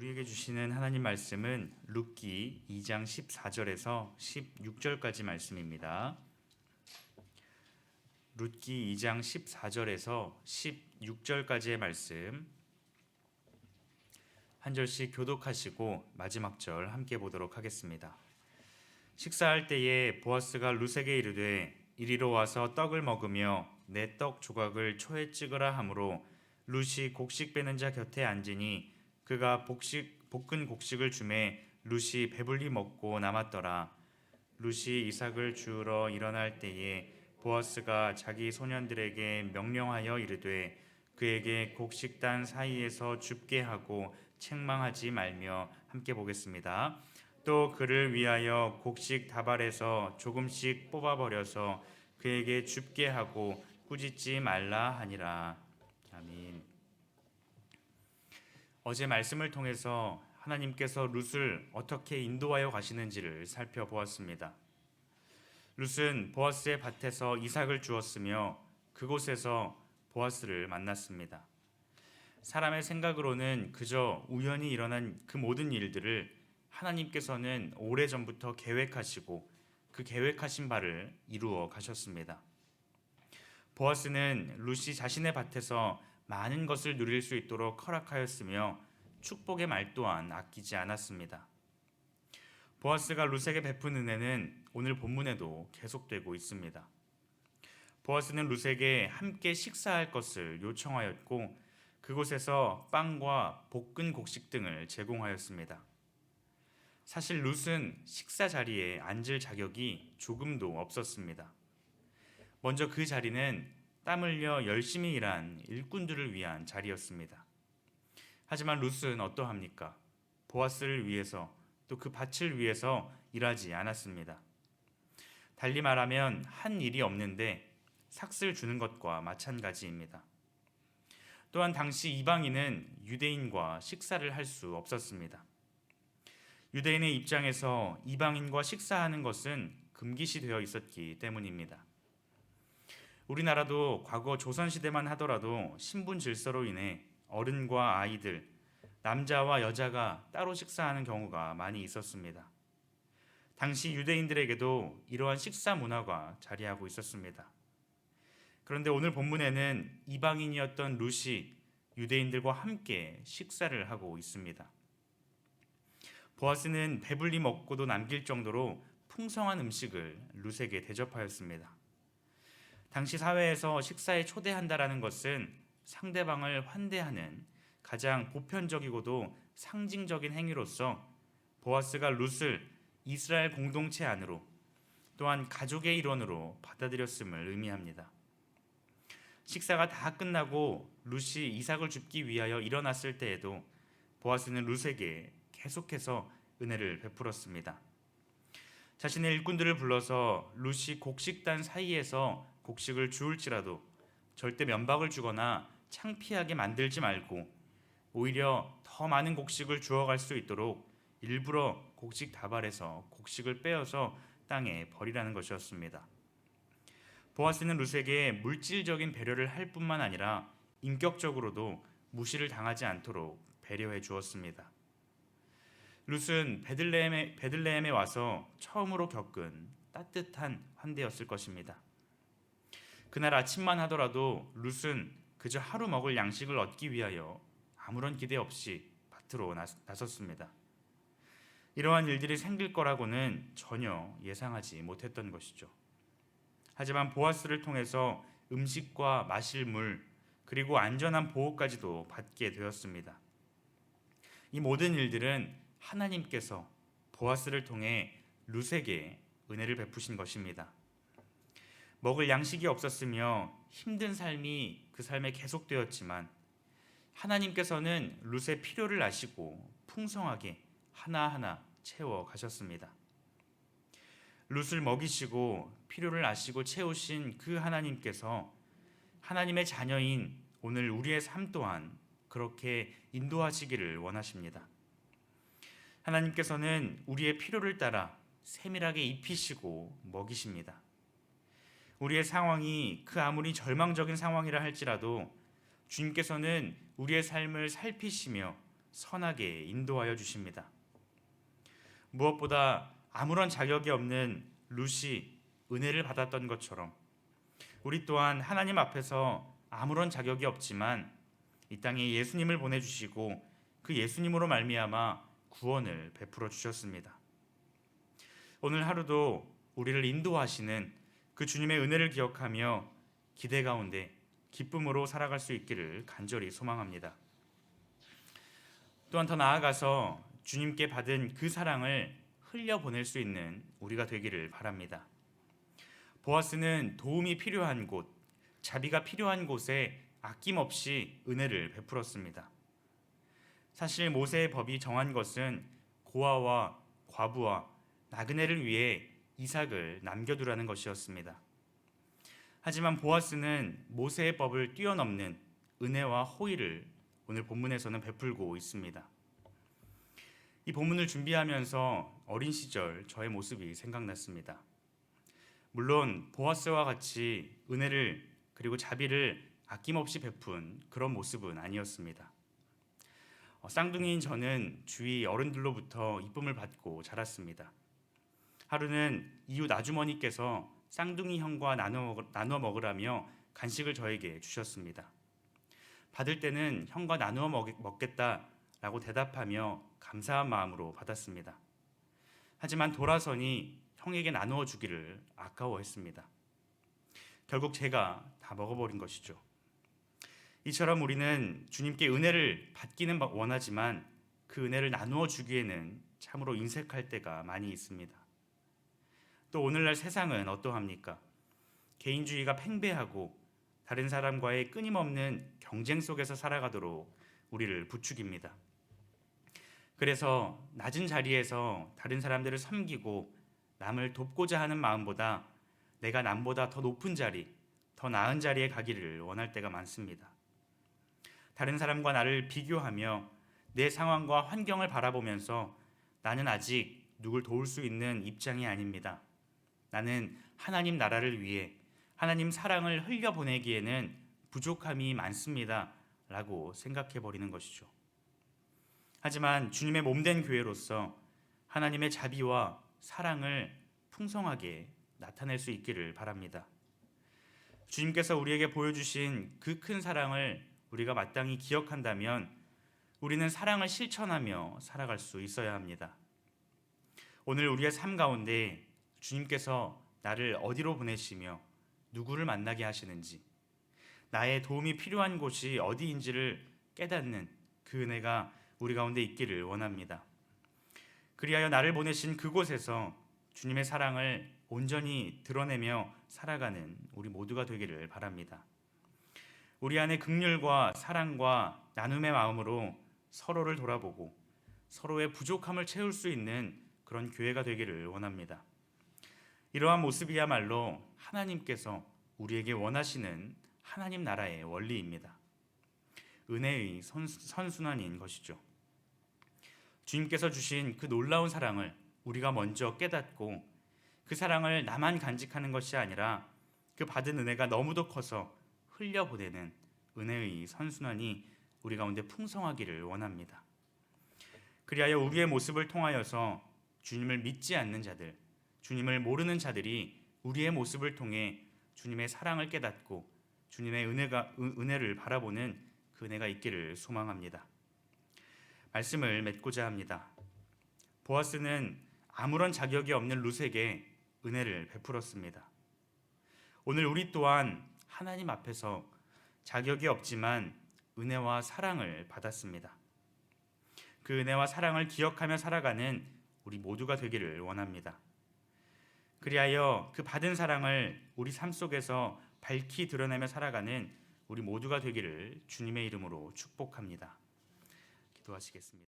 우리에게 주시는 하나님 말씀은 룻기 2장 14절에서 16절까지 말씀입니다. 룻기 2장 14절에서 16절까지의 말씀 한 절씩 교독하시고 마지막 절 함께 보도록 하겠습니다. 식사할 때에 보아스가 룻에게 이르되 이리로 와서 떡을 먹으며 내 떡 조각을 초에 찍으라 하므로 룻이 곡식 빼는 자 곁에 앉으니 그가 볶은 곡식을 주매 룻이 배불리 먹고 남았더라. 룻이 이삭을 주우러 일어날 때에 보아스가 자기 소년들에게 명령하여 이르되 그에게 곡식단 사이에서 줍게 하고 책망하지 말며 함께 보겠습니다. 또 그를 위하여 곡식 다발에서 조금씩 뽑아버려서 그에게 줍게 하고 꾸짖지 말라 하니라. 아멘. 어제 말씀을 통해서 하나님께서 룻을 어떻게 인도하여 가시는지를 살펴보았습니다. 룻은 보아스의 밭에서 이삭을 주었으며 그곳에서 보아스를 만났습니다. 사람의 생각으로는 그저 우연히 일어난 그 모든 일들을 하나님께서는 오래전부터 계획하시고 그 계획하신 바를 이루어 가셨습니다. 보아스는 룻이 자신의 밭에서 많은 것을 누릴 수 있도록 허락하였으며 축복의 말 또한 아끼지 않았습니다. 보아스가 룻에게 베푼 은혜는 오늘 본문에도 계속되고 있습니다. 보아스는 룻에게 함께 식사할 것을 요청하였고 그곳에서 빵과 볶은 곡식 등을 제공하였습니다. 사실 룻은 식사 자리에 앉을 자격이 조금도 없었습니다. 먼저 그 자리는 땀 흘려 열심히 일한 일꾼들을 위한 자리였습니다. 하지만 룻은 어떠합니까? 보아스를 위해서 또 그 밭을 위해서 일하지 않았습니다. 달리 말하면 한 일이 없는데 삭슬 주는 것과 마찬가지입니다. 또한 당시 이방인은 유대인과 식사를 할 수 없었습니다. 유대인의 입장에서 이방인과 식사하는 것은 금기시되어 있었기 때문입니다. 우리나라도 과거 조선시대만 하더라도 신분 질서로 인해 어른과 아이들, 남자와 여자가 따로 식사하는 경우가 많이 있었습니다. 당시 유대인들에게도 이러한 식사 문화가 자리하고 있었습니다. 그런데 오늘 본문에는 이방인이었던 룻이 유대인들과 함께 식사를 하고 있습니다. 보아스는 배불리 먹고도 남길 정도로 풍성한 음식을 룻에게 대접하였습니다. 당시 사회에서 식사에 초대한다라는 것은 상대방을 환대하는 가장 보편적이고도 상징적인 행위로서 보아스가 룻을 이스라엘 공동체 안으로 또한 가족의 일원으로 받아들였음을 의미합니다. 식사가 다 끝나고 룻이 이삭을 줍기 위하여 일어났을 때에도 보아스는 룻에게 계속해서 은혜를 베풀었습니다. 자신의 일꾼들을 불러서 룻이 곡식단 사이에서 곡식을 주울지라도 절대 면박을 주거나 창피하게 만들지 말고 오히려 더 많은 곡식을 주워갈 수 있도록 일부러 곡식 다발에서 곡식을 빼어서 땅에 버리라는 것이었습니다. 보아스는 룻에게 물질적인 배려를 할 뿐만 아니라 인격적으로도 무시를 당하지 않도록 배려해 주었습니다. 룻은 베들레헴에 와서 처음으로 겪은 따뜻한 환대였을 것입니다. 그날 아침만 하더라도 룻은 그저 하루 먹을 양식을 얻기 위하여 아무런 기대 없이 밭으로 나섰습니다. 이러한 일들이 생길 거라고는 전혀 예상하지 못했던 것이죠. 하지만 보아스를 통해서 음식과 마실 물 그리고 안전한 보호까지도 받게 되었습니다. 이 모든 일들은 하나님께서 보아스를 통해 룻에게 은혜를 베푸신 것입니다. 먹을 양식이 없었으며 힘든 삶이 그 삶에 계속되었지만 하나님께서는 룻의 필요를 아시고 풍성하게 하나하나 채워 가셨습니다. 룻을 먹이시고 필요를 아시고 채우신 그 하나님께서 하나님의 자녀인 오늘 우리의 삶 또한 그렇게 인도하시기를 원하십니다. 하나님께서는 우리의 필요를 따라 세밀하게 입히시고 먹이십니다. 우리의 상황이 그 아무리 절망적인 상황이라 할지라도 주님께서는 우리의 삶을 살피시며 선하게 인도하여 주십니다. 무엇보다 아무런 자격이 없는 룻이 은혜를 받았던 것처럼 우리 또한 하나님 앞에서 아무런 자격이 없지만 이 땅에 예수님을 보내주시고 그 예수님으로 말미암아 구원을 베풀어 주셨습니다. 오늘 하루도 우리를 인도하시는 그 주님의 은혜를 기억하며 기대 가운데 기쁨으로 살아갈 수 있기를 간절히 소망합니다. 또한 더 나아가서 주님께 받은 그 사랑을 흘려보낼 수 있는 우리가 되기를 바랍니다. 보아스는 도움이 필요한 곳, 자비가 필요한 곳에 아낌없이 은혜를 베풀었습니다. 사실 모세의 법이 정한 것은 고아와 과부와 나그네를 위해 이삭을 남겨두라는 것이었습니다. 하지만 보아스는 모세의 법을 뛰어넘는 은혜와 호의를 오늘 본문에서는 베풀고 있습니다. 이 본문을 준비하면서 어린 시절 저의 모습이 생각났습니다. 물론 보아스와 같이 은혜를 그리고 자비를 아낌없이 베푼 그런 모습은 아니었습니다. 쌍둥이인 저는 주위 어른들로부터 이쁨을 받고 자랐습니다. 하루는 이웃 아주머니께서 쌍둥이 형과 나누어 먹으라며 간식을 저에게 주셨습니다. 받을 때는 형과 나누어 먹겠다라고 대답하며 감사한 마음으로 받았습니다. 하지만 돌아서니 형에게 나누어 주기를 아까워했습니다. 결국 제가 다 먹어버린 것이죠. 이처럼 우리는 주님께 은혜를 받기는 원하지만 그 은혜를 나누어 주기에는 참으로 인색할 때가 많이 있습니다. 또 오늘날 세상은 어떠합니까? 개인주의가 팽배하고 다른 사람과의 끊임없는 경쟁 속에서 살아가도록 우리를 부추깁니다. 그래서 낮은 자리에서 다른 사람들을 섬기고 남을 돕고자 하는 마음보다 내가 남보다 더 높은 자리, 더 나은 자리에 가기를 원할 때가 많습니다. 다른 사람과 나를 비교하며 내 상황과 환경을 바라보면서 나는 아직 누굴 도울 수 있는 입장이 아닙니다. 나는 하나님 나라를 위해 하나님 사랑을 흘려보내기에는 부족함이 많습니다. 라고 생각해 버리는 것이죠. 하지만 주님의 몸된 교회로서 하나님의 자비와 사랑을 풍성하게 나타낼 수 있기를 바랍니다. 주님께서 우리에게 보여주신 그 큰 사랑을 우리가 마땅히 기억한다면 우리는 사랑을 실천하며 살아갈 수 있어야 합니다. 오늘 우리의 삶 가운데 주님께서 나를 어디로 보내시며 누구를 만나게 하시는지, 나의 도움이 필요한 곳이 어디인지를 깨닫는 그 은혜가 우리 가운데 있기를 원합니다. 그리하여 나를 보내신 그곳에서 주님의 사랑을 온전히 드러내며 살아가는 우리 모두가 되기를 바랍니다. 우리 안에 긍휼과 사랑과 나눔의 마음으로 서로를 돌아보고 서로의 부족함을 채울 수 있는 그런 교회가 되기를 원합니다. 이러한 모습이야말로 하나님께서 우리에게 원하시는 하나님 나라의 원리입니다. 은혜의 선순환인 것이죠. 주님께서 주신 그 놀라운 사랑을 우리가 먼저 깨닫고 그 사랑을 나만 간직하는 것이 아니라 그 받은 은혜가 너무도 커서 흘려보내는 은혜의 선순환이 우리 가운데 풍성하기를 원합니다. 그리하여 우리의 모습을 통하여서 주님을 믿지 않는 자들, 주님을 모르는 자들이 우리의 모습을 통해 주님의 사랑을 깨닫고 주님의 은혜를 바라보는 그 은혜가 있기를 소망합니다. 말씀을 맺고자 합니다. 보아스는 아무런 자격이 없는 룻에게 은혜를 베풀었습니다. 오늘 우리 또한 하나님 앞에서 자격이 없지만 은혜와 사랑을 받았습니다. 그 은혜와 사랑을 기억하며 살아가는 우리 모두가 되기를 원합니다. 그리하여 그 받은 사랑을 우리 삶 속에서 밝히 드러내며 살아가는 우리 모두가 되기를 주님의 이름으로 축복합니다. 기도하시겠습니다.